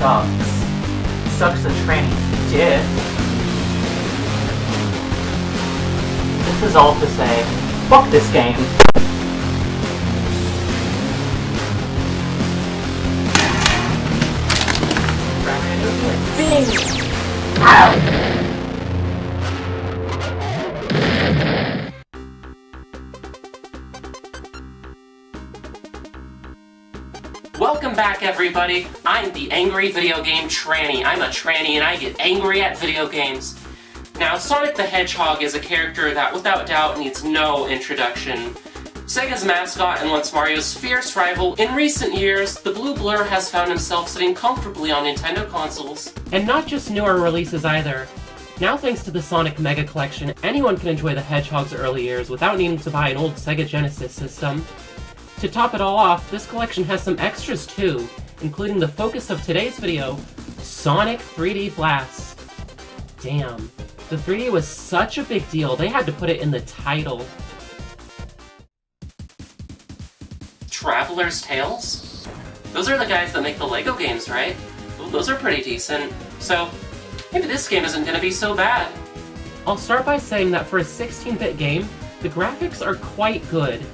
sucks. Sucks a tranny dick. This is all to say, fuck this game. Bing! Ow! Welcome back, everybody. I'm the Angry Video Game Tranny. I'm a tranny and I get angry at video games. Now, Sonic the Hedgehog is a character that, without doubt, needs no introduction. Sega's mascot and once Mario's fierce rival, in recent years, the Blue Blur has found himself sitting comfortably on Nintendo consoles. And not just newer releases either. Now, thanks to the Sonic Mega Collection, anyone can enjoy the Hedgehog's early years without needing to buy an old Sega Genesis system. To top it all off, this collection has some extras too, including the focus of today's video, Sonic 3D Blast. Damn, the 3D was such a big deal, they had to put it in the title. Traveler's Tales? Those are the guys that make the LEGO games, right? Well, those are pretty decent, so maybe this game isn't gonna be so bad. I'll start by saying that for a 16-bit game, the graphics are quite good.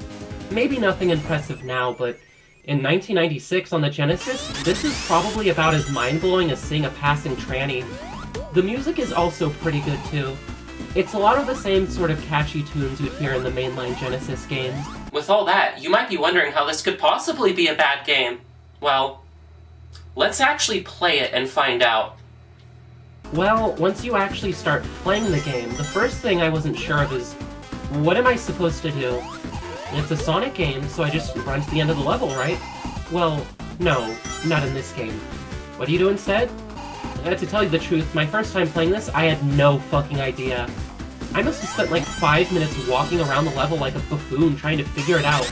Maybe nothing impressive now, but in 1996 on the Genesis, this is probably about as mind-blowing as seeing a passing tranny. The music is also pretty good too. It's a lot of the same sort of catchy tunes you'd hear in the mainline Genesis games. With all that, you might be wondering how this could possibly be a bad game. Well, let's actually play it and find out. Well, once you actually start playing the game, the first thing I wasn't sure of is, what am I supposed to do? It's a Sonic game, so I just run to the end of the level, right? Well, no, not in this game. What do you do instead? To tell you the truth, my first time playing this, I had no fucking idea. I must have spent like 5 minutes walking around the level like a buffoon trying to figure it out.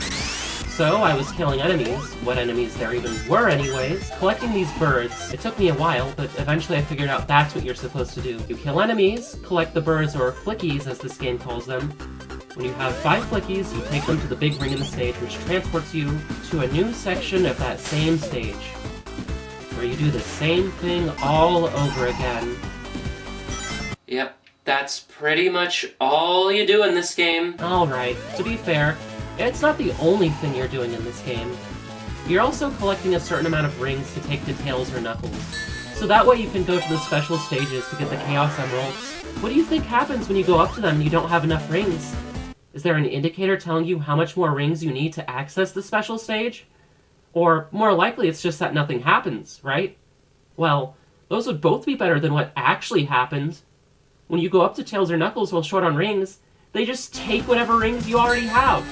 So I was killing enemies, what enemies there even were anyways, collecting these birds. It took me a while, but eventually I figured out that's what you're supposed to do. You kill enemies, collect the birds, or flickies as this game calls them. When you have 5 flickies, you take them to the big ring in the stage, which transports you to a new section of that same stage, where you do the same thing all over again. Yep, that's pretty much all you do in this game. Alright, to be fair, it's not the only thing you're doing in this game. You're also collecting a certain amount of rings to take to Tails or Knuckles, so that way you can go to the special stages to get the Chaos Emeralds. What do you think happens when you go up to them and you don't have enough rings? Is there an indicator telling you how much more rings you need to access the special stage? Or, more likely, it's just that nothing happens, right? Well, those would both be better than what actually happens. When you go up to Tails or Knuckles while short on rings, they just take whatever rings you already have.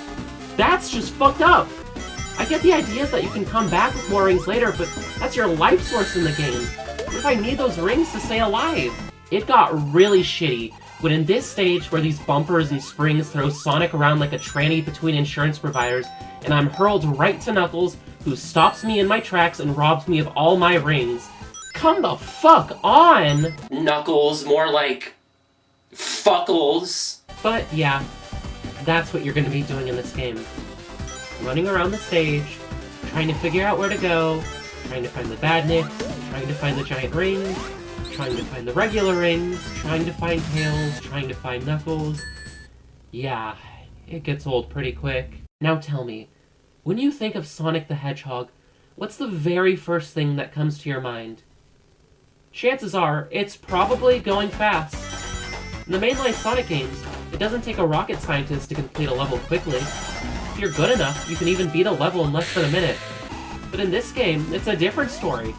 That's just fucked up! I get the idea that you can come back with more rings later, but that's your life source in the game. What if I need those rings to stay alive? It got really shitty when in this stage where these bumpers and springs throw Sonic around like a tranny between insurance providers, and I'm hurled right to Knuckles, who stops me in my tracks and robs me of all my rings. Come the fuck on! Knuckles, more like fuckles. But yeah, that's what you're gonna be doing in this game. Running around the stage, trying to figure out where to go, trying to find the badniks, trying to find the giant rings, trying to find the regular rings, trying to find Tails, trying to find Knuckles. Yeah, it gets old pretty quick. Now tell me, when you think of Sonic the Hedgehog, what's the very first thing that comes to your mind? Chances are, it's probably going fast. In the mainline Sonic games, it doesn't take a rocket scientist to complete a level quickly. If you're good enough, you can even beat a level in less than a minute. But in this game, it's a different story.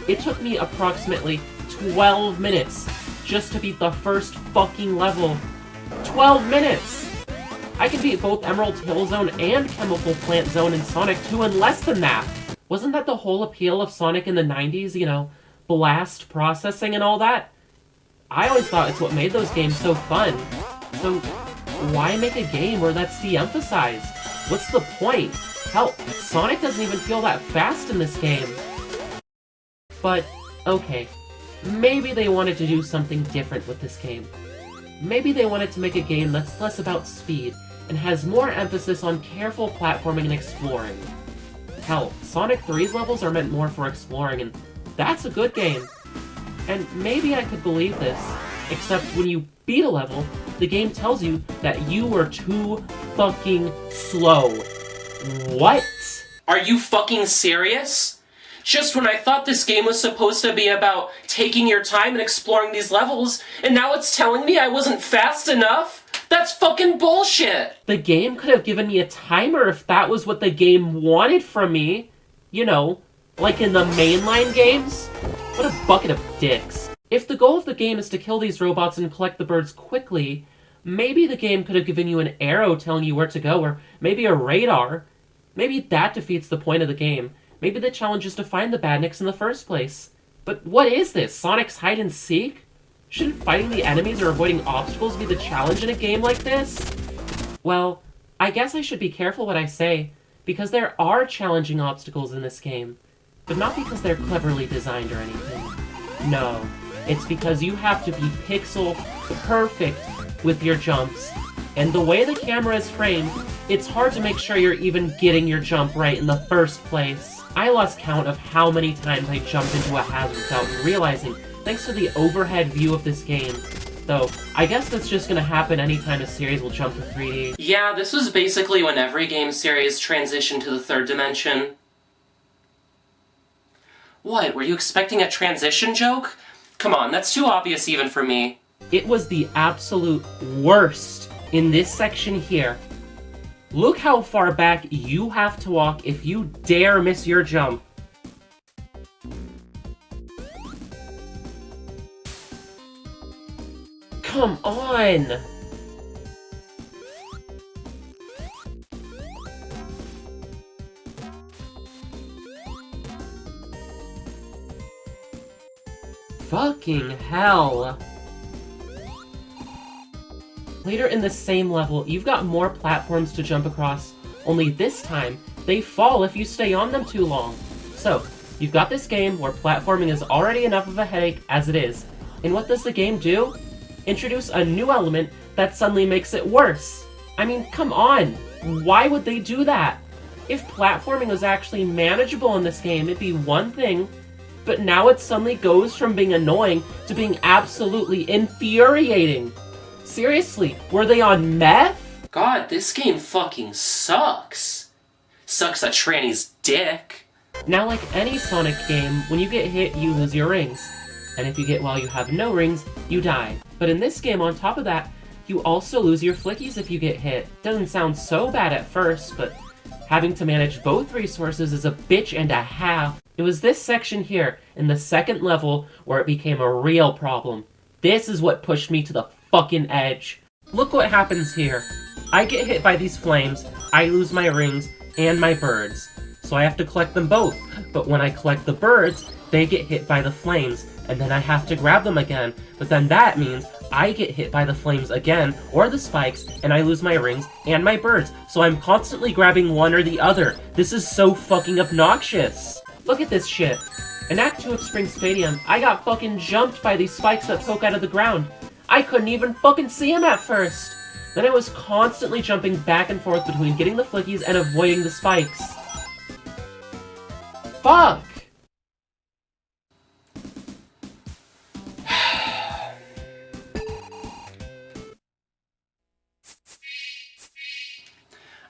It took me approximately 12 minutes just to beat the first fucking level. 12 minutes! I can beat both Emerald Hill Zone and Chemical Plant Zone in Sonic 2 in less than that! Wasn't that the whole appeal of Sonic in the 90s, you know, blast processing and all that? I always thought it's what made those games so fun. So, why make a game where that's de-emphasized? What's the point? Hell, Sonic doesn't even feel that fast in this game. But, okay. Maybe they wanted to do something different with this game. Maybe they wanted to make a game that's less about speed and has more emphasis on careful platforming and exploring. Hell, Sonic 3's levels are meant more for exploring, and That's a good game. And maybe I could believe this, except when you beat a level, the game tells you that you were too fucking slow. What? Are you fucking serious? Just when I thought this game was supposed to be about taking your time and exploring these levels, and now it's telling me I wasn't fast enough? That's fucking bullshit! The game could have given me a timer if that was what the game wanted from me. You know, like in the mainline games. What a bucket of dicks. If the goal of the game is to kill these robots and collect the birds quickly, maybe the game could have given you an arrow telling you where to go, or maybe a radar. Maybe that defeats the point of the game. Maybe the challenge is to find the badniks in the first place. But what is this? Sonic's hide and seek? Shouldn't fighting the enemies or avoiding obstacles be the challenge in a game like this? Well, I guess I should be careful what I say, because there are challenging obstacles in this game. But not because they're cleverly designed or anything. No, it's because you have to be pixel perfect with your jumps. And the way the camera is framed, it's hard to make sure you're even getting your jump right in the first place. I lost count of how many times I jumped into a hazard without realizing, thanks to the overhead view of this game. Though, I guess that's just gonna happen anytime a series will jump to 3D. Yeah, this was basically when every game series transitioned to the third dimension. What, were you expecting a transition joke? Come on, that's too obvious even for me. It was the absolute worst in this section here. Look how far back you have to walk if you dare miss your jump. Come on! Fucking hell. Later in the same level, you've got more platforms to jump across, only this time, they fall if you stay on them too long. So, you've got this game where platforming is already enough of a headache as it is. And what does the game do? Introduce a new element that suddenly makes it worse. I mean, come on! Why would they do that? If platforming was actually manageable in this game, it'd be one thing, but now it suddenly goes from being annoying to being absolutely infuriating. Seriously, were they on meth? God, this game fucking sucks. Sucks a tranny's dick. Now, like any Sonic game, when you get hit, you lose your rings. And if you get while you have no rings, you die. But in this game, on top of that, you also lose your flickies if you get hit. Doesn't sound so bad at first, but having to manage both resources is a bitch and a half. It was this section here, in the second level, where it became a real problem. This is what pushed me to the fucking edge. Look what happens here. I get hit by these flames, I lose my rings, and my birds. So I have to collect them both. But when I collect the birds, they get hit by the flames, and then I have to grab them again. But then that means I get hit by the flames again, or the spikes, and I lose my rings and my birds. So I'm constantly grabbing one or the other. This is so fucking obnoxious. Look at this shit. In Act 2 of Spring Stadium, I got fucking jumped by these spikes that poke out of the ground. I couldn't even fucking see him at first. Then I was constantly jumping back and forth between getting the flickies and avoiding the spikes. Fuck!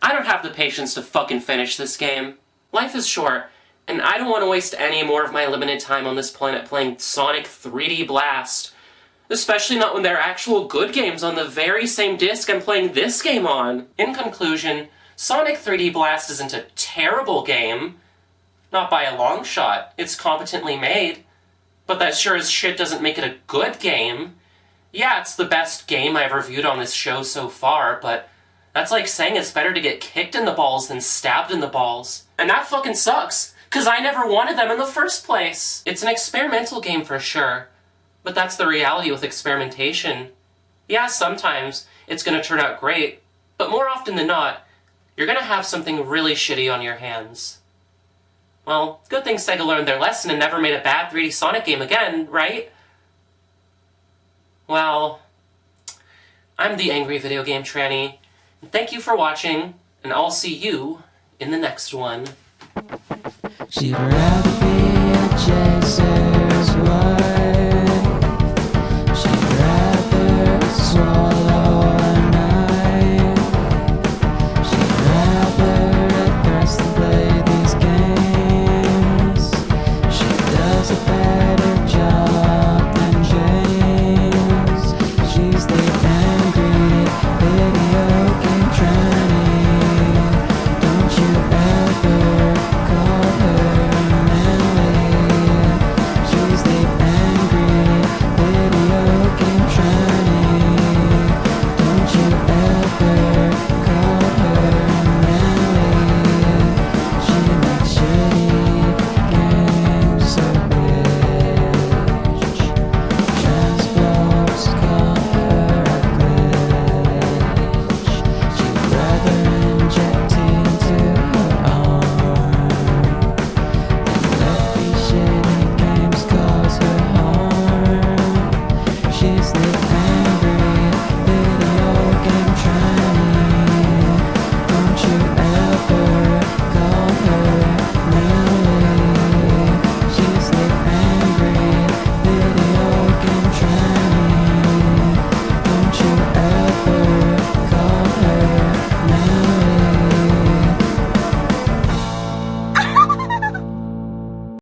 I don't have the patience to fucking finish this game. Life is short, and I don't want to waste any more of my limited time on this planet playing Sonic 3D Blast. Especially not when there are actual good games on the very same disc I'm playing this game on. In conclusion, Sonic 3D Blast isn't a terrible game. Not by a long shot. It's competently made. But that sure as shit doesn't make it a good game. Yeah, it's the best game I've reviewed on this show so far, but that's like saying it's better to get kicked in the balls than stabbed in the balls. And that fucking sucks, because I never wanted them in the first place. It's an experimental game for sure. But that's the reality with experimentation. Yeah, sometimes it's gonna turn out great, but more often than not, you're gonna have something really shitty on your hands. Well, good thing Sega learned their lesson and never made a bad 3D Sonic game again, right? Well, I'm the Angry Video Game Tranny, and thank you for watching, and I'll see you in the next one. She'd rather be a chaser's wife. She'd rather swallow a knife. She'd rather at first than play these games. She does a better job than James. She's the angry video game tranny. Don't you ever call her Nelly. She's the angry video game tranny. Don't you ever call her Nelly. She makes shitty games so rich. Transblocks call her a glitch. She'd rather inject into her arm than let these shitty games cause her harm. She's the angry video game tranny.